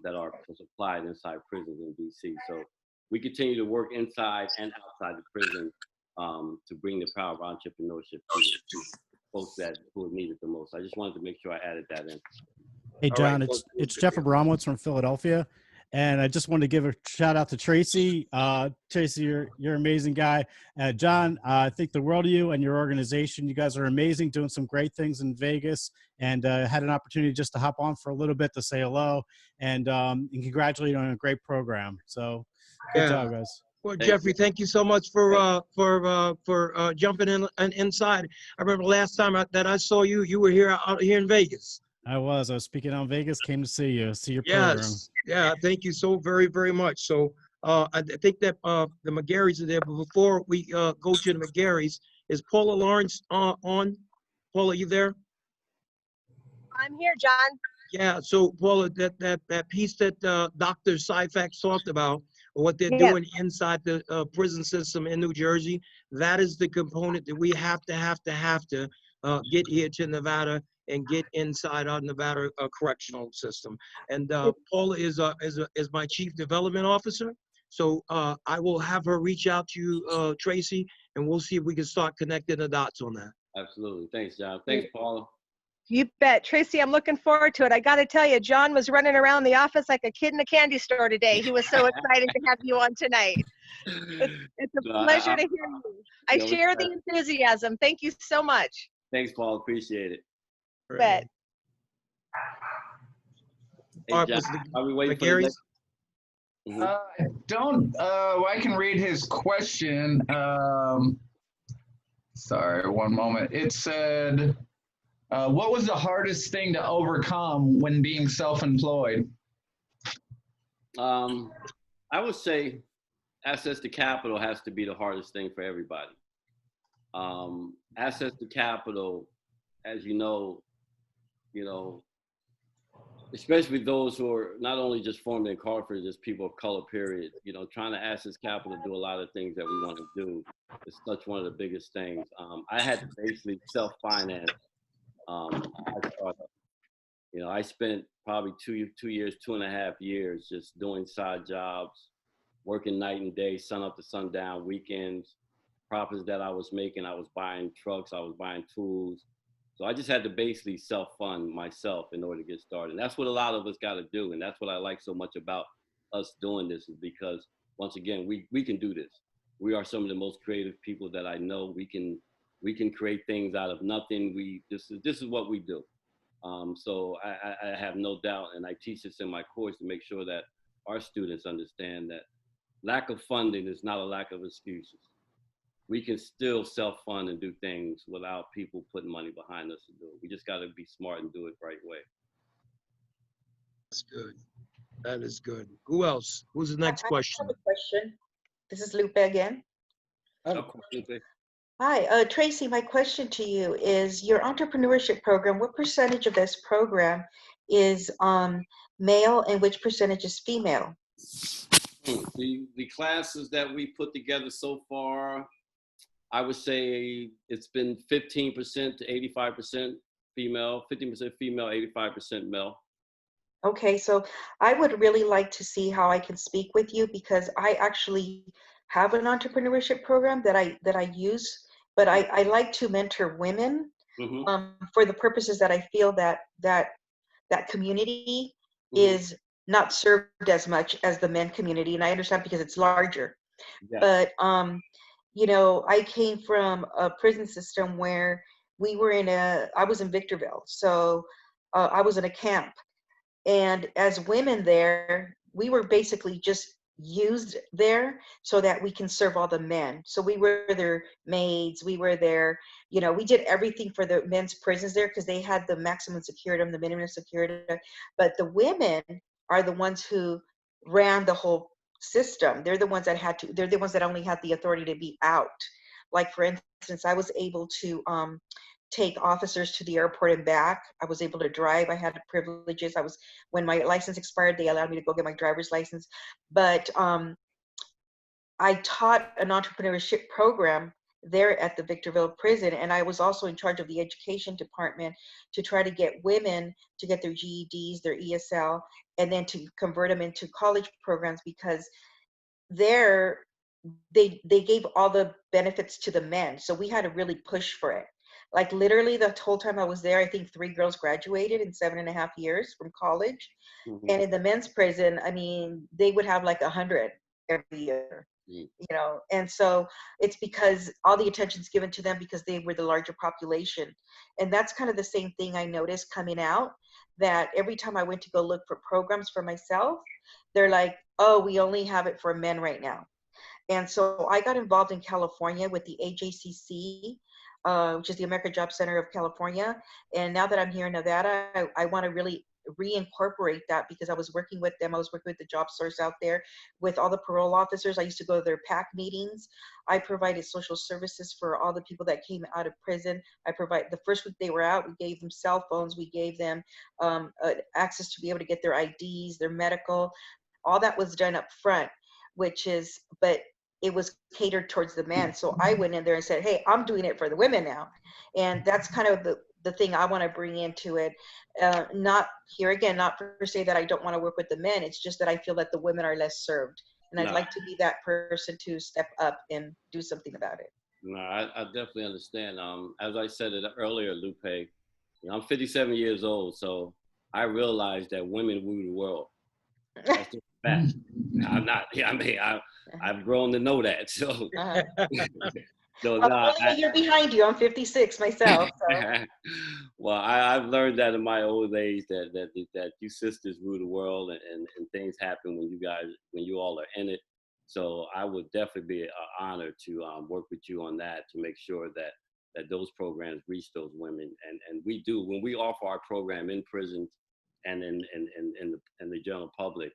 that are supplied inside prisons in D.C. So we continue to work inside and outside the prison to bring the power of entrepreneurship to folks who need it the most. I just wanted to make sure I added that in. Hey, John, it's Jeff Abramowitz from Philadelphia. And I just wanted to give a shout out to Tracey. Tracey, you're an amazing guy. John, I think the world of you and your organization. You guys are amazing, doing some great things in Vegas, and had an opportunity just to hop on for a little bit to say hello and congratulate you on a great program. So good job, guys. Well, Jeffrey, thank you so much for jumping in inside. I remember last time that I saw you, you were out here in Vegas. I was speaking out in Vegas, came to see your program. Yes, yeah, thank you so very, very much. So I think that the McGarrys are there, but before we go to the McGarrys, is Paula Lawrence on? Paula, you there? I'm here, John. Yeah, so Paula, that piece that Dr. Syphax talked about, what they're doing inside the prison system in New Jersey, that is the component that we have to get here to Nevada and get inside our Nevada correctional system. And Paula is my chief development officer. So I will have her reach out to you, Tracey, and we'll see if we can start connecting the dots on that. Absolutely. Thanks, John. Thanks, Paula. You bet. Tracy, I'm looking forward to it. I got to tell you, John was running around the office like a kid in a candy store today. He was so excited to have you on tonight. It's a No, pleasure to hear you. I you know, share the enthusiasm. Thank you so much. thanks, Paul. Appreciate it. Bet. Hey, All right, John, Mr. are we waiting for the McGarry's? next? Mhm. I can read his question. Sorry, one moment. It said, what was the hardest thing to overcome when being self-employed? I would say access to capital has to be the hardest thing for everybody. Access to capital, as you know, especially those who are not only just formerly incarcerated, just people of color, period, trying to access capital to do a lot of things that we want to do is such one of the biggest things. I had to basically self-finance my startup. I spent probably 2.5 years just doing side jobs, working night and day, sun up to sundown, weekends. Profits that I was making, I was buying trucks, I was buying tools. So I just had to basically self-fund myself in order to get started. And that's what a lot of us got to do. And that's what I like so much about us doing this, is because, once again, we can do this. We are some of the most creative people that I know. We can create things out of nothing. This is what we do. So I have no doubt, and I teach this in my course to make sure that our students understand that lack of funding is not a lack of excuses. We can still self-fund and do things without people putting money behind us to do it. We just got to be smart and do it the right way. That's good. That is good. Who else? Who's the next question? I have a question. This is Lupe again. Okay. Hi, Tracy, my question to you is, your entrepreneurship program, what percentage of this program is male and which percentage is female? The classes that we put together so far, I would say it's been 15% to 85% female, 15% female, 85% male. Okay, so I would really like to see how I can speak with you, because I actually have an entrepreneurship program that I use, but I like to mentor women for the purposes that I feel that community is not served as much as the men community, and I understand because it's larger. Yeah. But I came from a prison system where I was in Victorville, so I was in a camp. And as women there, we were basically just used there so that we can serve all the men. So we were their maids, we were their, we did everything for the men's prisons there, because they had the maximum security and the minimum security. But the women are the ones who ran the whole system. They're the ones that only had the authority to be out. Like, for instance, I was able to take officers to the airport and back. I was able to drive. I had the privileges. When my license expired, they allowed me to go get my driver's license. But I taught an entrepreneurship program there at the Victorville prison, and I was also in charge of the education department to try to get women to get their GEDs, their ESL, and then to convert them into college programs, because there they gave all the benefits to the men. So we had to really push for it. Like, literally the whole time I was there, I think 3 girls graduated in 7.5 years from college. And in the men's prison, I mean, they would have like 100 every year, and so it's because all the attention's given to them because they were the larger population. And that's kind of the same thing I noticed coming out, that every time I went to go look for programs for myself, they're like, oh, we only have it for men right now. And so I got involved in California with the AJCC, which is the American Job Center of California. And now that I'm here in Nevada, I want to really reincorporate that, because I was working with them. I was working with the job source out there with all the parole officers. I used to go to their PAC meetings. I provided social services for all the people that came out of prison. The first week they were out, we gave them cell phones. We gave them access to be able to get their IDs, their medical. All that was done up front, but it was catered towards the men. So I went in there and said, hey, I'm doing it for the women now. And that's kind of the thing I want to bring into it. Not per se that I don't want to work with the men. It's just that I feel that the women are less served. And I'd like to be that person to step up and do something about it. No, I definitely understand. As I said it earlier, Lupe, You know, I'm 57 years old, so I realized that women rule the world. That's just a fact. I'm not. I mean, I've grown to know that. So, so I'm nah, only a year behind you. I'm 56 myself. So. well, I've learned that in my old age that you sisters rule the world, and things happen when you all are in it. So I would definitely be an honor to work with you on that to make sure that those programs reach those women, and we do when we offer our program in prisons and in the general public.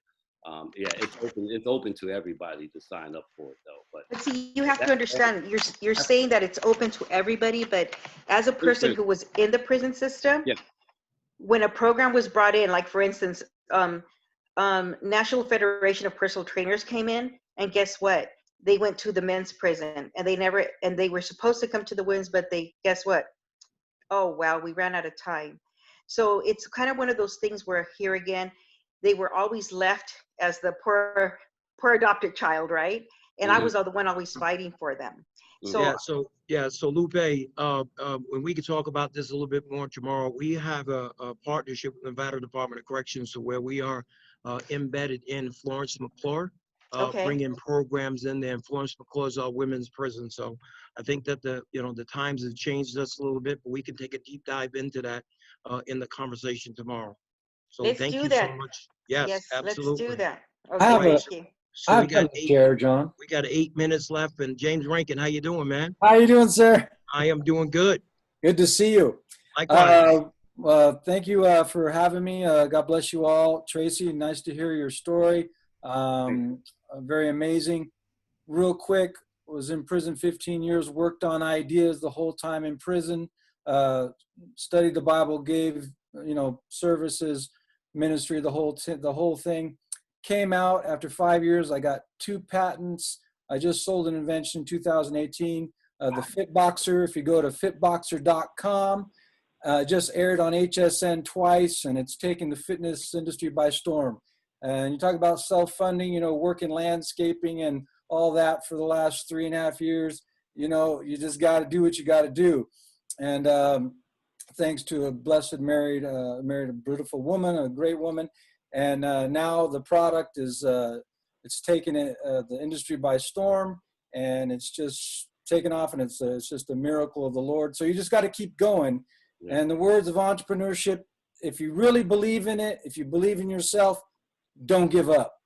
Yeah, it's open to everybody to sign up for it though. But see, you have to understand, you're saying that it's open to everybody, but as a person who was in the prison system, yeah. When a program was brought in, like for instance, National Federation of Personal Trainers came in, and guess what? They went to the men's prison, and they were supposed to come to the women's, but guess what? Oh, wow, we ran out of time. So it's kind of one of those things where here again, they were always left as the poor adopted child, right? And I was the one always fighting for them. So so Lupe, when we can talk about this a little bit more tomorrow, we have a partnership with the Nevada Department of Corrections, so where we are embedded in Florence McClure, bringing programs in there. And Florence McClure is our women's prison, so I think that the times have changed us a little bit, but we can take a deep dive into that in the conversation tomorrow. So let's thank do you that. so much. Yes, absolutely. Let's do that. I have Okay, thank you. So we got share, John. We got 8 minutes left. And James Rankin, how you doing, man? How you doing, sir? I am doing good. Good to see you. Likewise. Thank you for having me. God bless you all. Tracey, nice to hear your story. Very amazing. Real quick, was in prison 15 years, worked on ideas the whole time in prison, studied the Bible, gave, services, ministry, the whole thing. Came out after 5 years. I got 2 patents. I just sold an invention in 2018. The Fit Boxer, if you go to fitboxer.com, just aired on HSN twice, and it's taken the fitness industry by storm. And you talk about self-funding, work in landscaping and all that for the last 3.5 years. You just got to do what you got to do. And thanks to a blessed married a beautiful woman, a great woman. And now the product is, it's taken the industry by storm, and it's just taken off, and it's just a miracle of the Lord. So you just got to keep going. Yeah. And the words of entrepreneurship, if you really believe in it, if you believe in yourself, don't give up,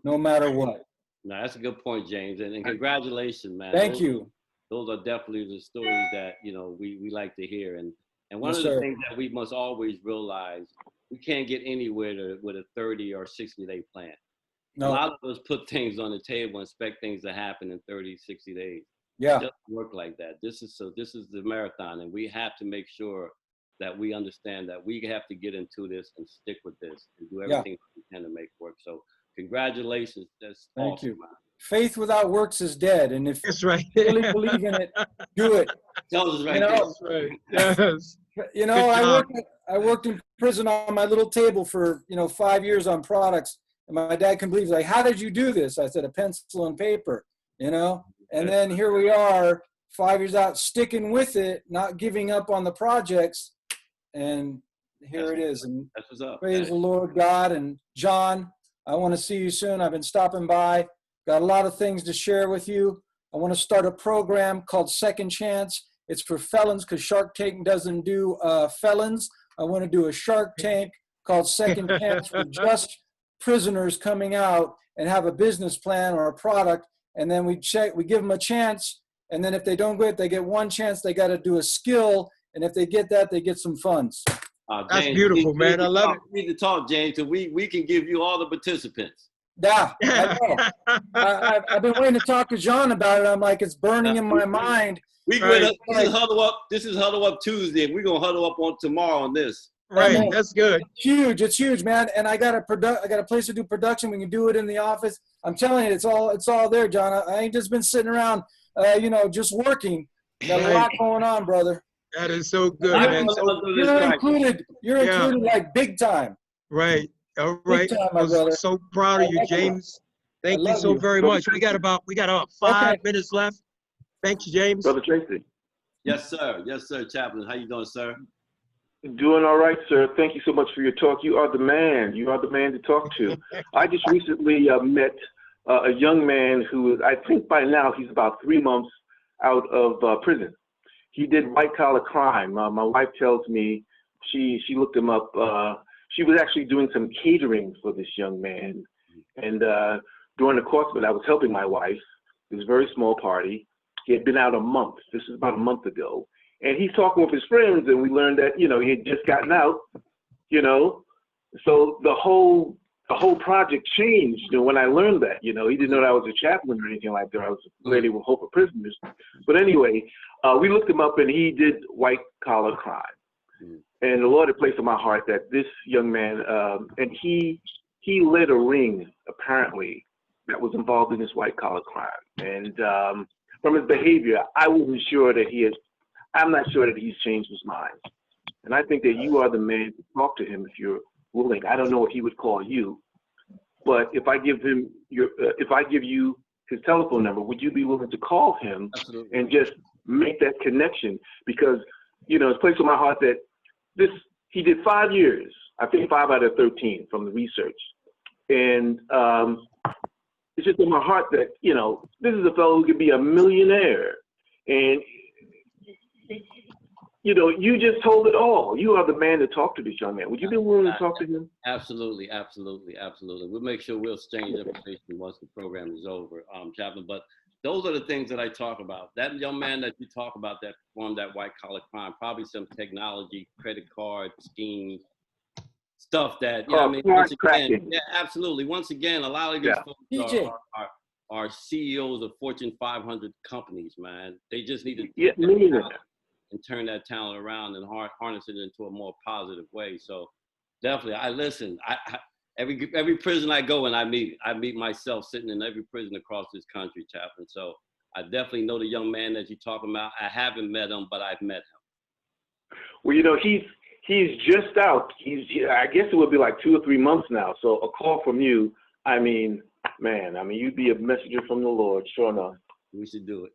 no matter what. No, that's a good point, James. And congratulations, man. Thank you. Those are definitely the stories that, we like to hear. And one of the things that we must always realize, we can't get anywhere with a 30 or 60-day plan. No. A lot of us put things on the table and expect things to happen in 30, 60 days. Yeah. It doesn't work like that. This is the marathon, and we have to make sure that we understand that we have to get into this and stick with this and do everything we can to make work. So congratulations. That's Thank awesome, you. man. Faith without works is dead. And if that's right. you really believe in it, do it. That's right. That's right. Yes. I worked in prison on my little table for 5 years on products, and my dad couldn't believe. He's like, "How did you do this?" I said, "A pencil and paper." And then here we are, 5 years out, sticking with it, not giving up on the projects, and here it is. And that's what's up. Praise the Lord God. And John, I want to see you soon. I've been stopping by. Got a lot of things to share with you. I want to start a program called Second Chance. It's for felons, because Shark Tank doesn't do felons. I want to do a Shark Tank called Second Chance for just prisoners coming out and have a business plan or a product. And then we give them a chance. And then if they don't get it, they get one chance. They got to do a skill. And if they get that, they get some funds. That's beautiful, man. I love it. We need to talk, James, so we can give you all the participants. Yeah, I know. I've been waiting to talk to John about it. I'm like, it's burning in my mind. This is Huddle Up Tuesday, and we're gonna huddle up on tomorrow on this. Right, that's good. It's huge, man. And I got a place to do production. We can do it in the office. I'm telling you, it's all there, John. I ain't just been sitting around, just working. Got a lot going on, brother. That is so good, man. You're included like big time. Right. All right. Big time, my brother. So proud of you, James. Thank you so very much. We got about 5 minutes left. Thank you, James. Brother Tracey. Yes, sir. Yes, sir, Chaplain. How you doing, sir? Doing all right, sir. Thank you so much for your talk. You are the man. You are the man to talk to. I just recently met a young man who is, I think by now he's about 3 months out of prison. He did white collar crime. My wife tells me she looked him up. She was actually doing some catering for this young man. And during the course of it, I was helping my wife. It was a very small party. He had been out a month. This is about a month ago. And he's talking with his friends, and we learned that, he had just gotten out, So the whole project changed when I learned that, He didn't know that I was a chaplain or anything like that. I was a lady with Hope of Prisoners. But anyway, we looked him up, and he did white-collar crime. And the Lord had placed on my heart that this young man, and he led a ring, apparently, that was involved in this white-collar crime. And from his behavior, I'm not sure that he's changed his mind. And I think that you are the man to talk to him if you're willing. I don't know if he would call you, but if I give you his telephone number, would you be willing to call him and just make that connection? Because, it's placed on my heart that he did 5 years, I think 5 out of 13 from the research. And it's just in my heart that, this is a fellow who could be a millionaire. And you just told it all. You are the man to talk to this young man. Would you be willing to talk to him? Absolutely, absolutely, absolutely. We'll make sure we'll exchange information once the program is over, Chaplain. But those are the things that I talk about. That young man that you talk about that performed that white collar crime, probably some technology, credit card schemes, stuff that, once again, yeah, absolutely. Once again, a lot of these folks are CEOs of Fortune 500 companies, man. They just need to and turn that talent around and harness it into a more positive way. So definitely, I listen. Every prison I go in, I meet myself sitting in every prison across this country, Chaplain. So I definitely know the young man that you're talking about. I haven't met him, but I've met him. Well, he's just out. I guess it would be like 2 or 3 months now. So a call from you, man, you'd be a messenger from the Lord, sure enough. We should do it.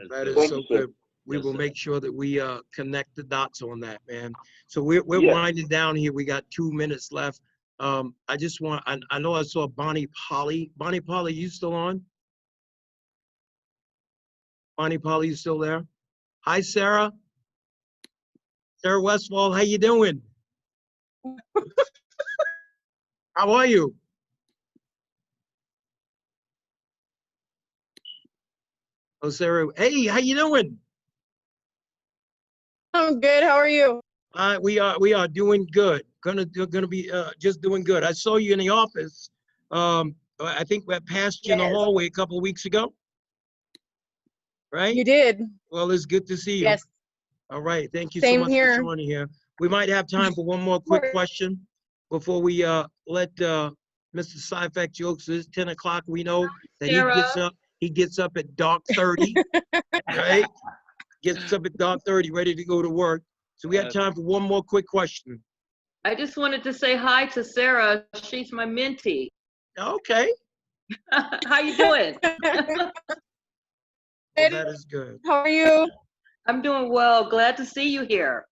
That is so good. We will make sure that we connect the dots on that, man. So we're winding down here. We got 2 minutes left. I know I saw Bonnie Polly. Bonnie Polly, you still on? Bonnie Polly, you still there? Hi, Sarah. Sarah Westfall, how you doing? How are you? Oh, Sarah. Hey, how you doing? I'm good. How are you? We are doing good. Gonna be just doing good. I saw you in the office. I think we passed you in the hallway a couple of weeks ago. Right? You did. Well, it's good to see you. Yes. All right. Thank you Same so much here. for joining here. We might have time for one more quick question before we let Mr. Syphax jokes. It's 10 o'clock. We know that he gets up at dark 30, right? Gets up at dark 30, ready to go to work. So we have time for one more quick question. I just wanted to say hi to Sarah. She's my mentee. Okay. How you doing? Well, that is good. How are you? I'm doing well. Glad to see you here.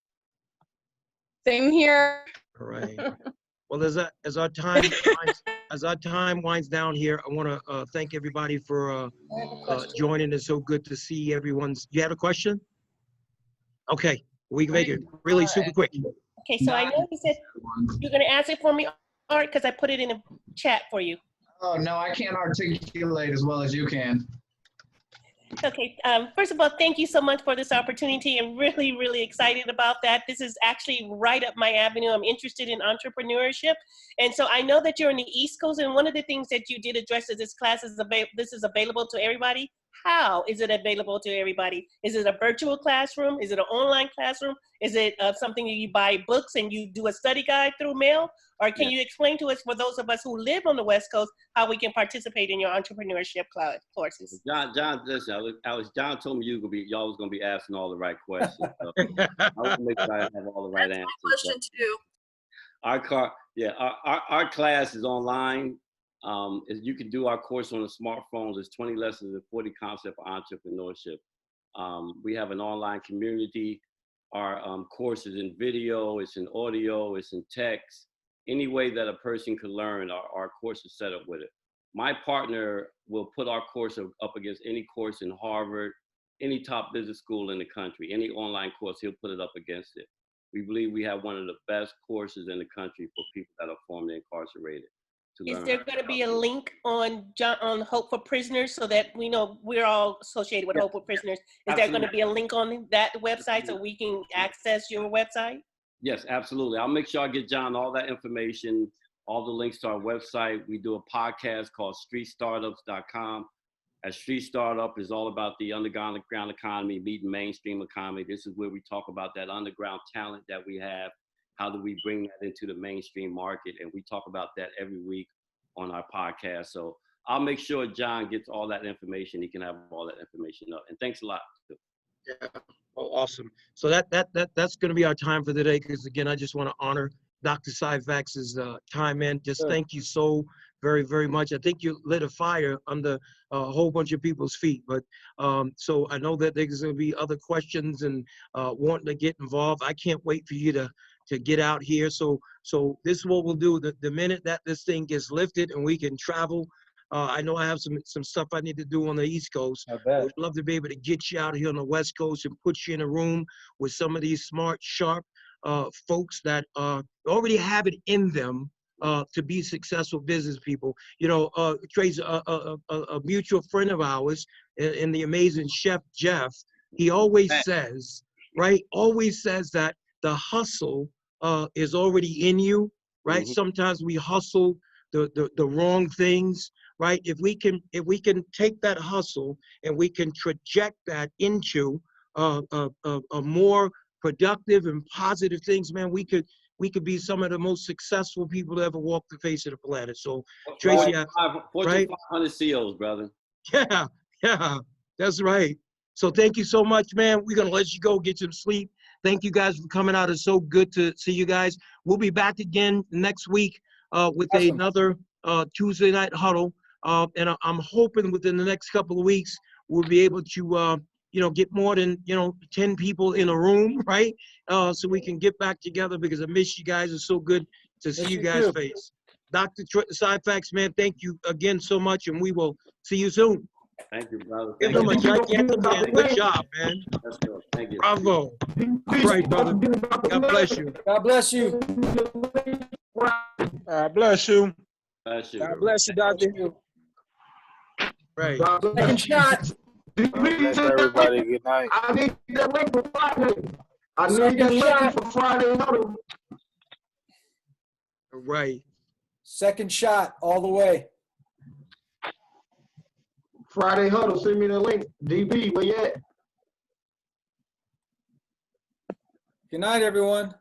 Same here. All right. Well, as our time winds down here, I want to thank everybody for joining. It's so good to see everyone's. You have a question? Okay, we can make it really super quick. Okay, so I know you said you're going to answer for me, Art, because I put it in the chat for you. Oh, no, I can't articulate as well as you can. Okay, first of all, thank you so much for this opportunity. I'm really, really excited about that. This is actually right up my avenue. I'm interested in entrepreneurship. And so I know that you're in the East Coast, and one of the things that you did address is this class is available to everybody. How is it available to everybody? Is it a virtual classroom? Is it an online classroom? Is it something you buy books and you do a study guide through mail? Or can you explain to us, for those of us who live on the West Coast, how we can participate in your entrepreneurship courses? John, listen, John told me y'all was gonna be asking all the right questions. So I want to make sure I have all the right answers. Question too. Our class is online. You can do our course on a smartphone. There's 20 lessons and 40 concepts for entrepreneurship. We have an online community. courses in video, it's in audio, it's in text. Any way that a person can learn, our course is set up with it. My partner will put our course up against any course in Harvard, any top business school in the country, any online course, he'll put it up against it. We believe we have one of the best courses in the country for people that are formerly incarcerated. Is there going to be a link on Hope for Prisoners so that we know we're all associated with Hope for Prisoners? Is there going to be a link on that website so we can access your website? Yes, absolutely. I'll make sure I get John all that information, all the links to our website. We do a podcast called streetstartups.com. As Street Startup is all about the underground economy, meeting mainstream economy. This is where we talk about that underground talent that we have. How do we bring that into the mainstream market? And we talk about that every week on our podcast. So I'll make sure John gets all that information. He can have all that information up. And thanks a lot. Yeah. Oh, awesome. So that's going to be our time for today. Because again, I just want to honor Dr. Syphax's time, man. Just thank you so very, very much. I think you lit a fire under a whole bunch of people's feet. But so I know that there's going to be other questions and wanting to get involved. I can't wait for you to get out here. So this is what we'll do. The minute that this thing gets lifted and we can travel, I know I have some stuff I need to do on the East Coast. I would love to be able to get you out here on the West Coast and put you in a room with some of these smart, sharp folks that already have it in them to be successful business people. You know, Tracey, a mutual friend of ours in the amazing chef Jeff, he always says, right? Always says that the hustle is already in you, right? Sometimes we hustle the wrong things, right? If we can take that hustle and we can traject that into a more productive and positive things, man, we could be some of the most successful people to ever walk the face of the planet. So, Tracey, Fortune 500 CEOs, brother. Yeah, that's right. So thank you so much, man. We're going to let you go get some sleep. Thank you guys for coming out. It's so good to see you guys. We'll be back again next week with another Tuesday night huddle. And I'm hoping within the next couple of weeks, we'll be able to, get more than, 10 people in a room, right? So we can get back together because I miss you guys. It's so good to see you guys' face. Dr. Syphax, man, thank you again so much, and we will see you soon. Thank you, brother. Give him a gigantic man. Good job, man. Let's go. Thank you. Bravo. All right, brother. God bless you. God bless you. God bless you. Bless you. God bless you, Doctor. Right. Second shot. Bless everybody. Good night. I need that link for Friday. I need Second that link shot. for Friday Huddle. Right. Second shot all the way. Friday Huddle. Send me the link. DB, where you at? Good night, everyone.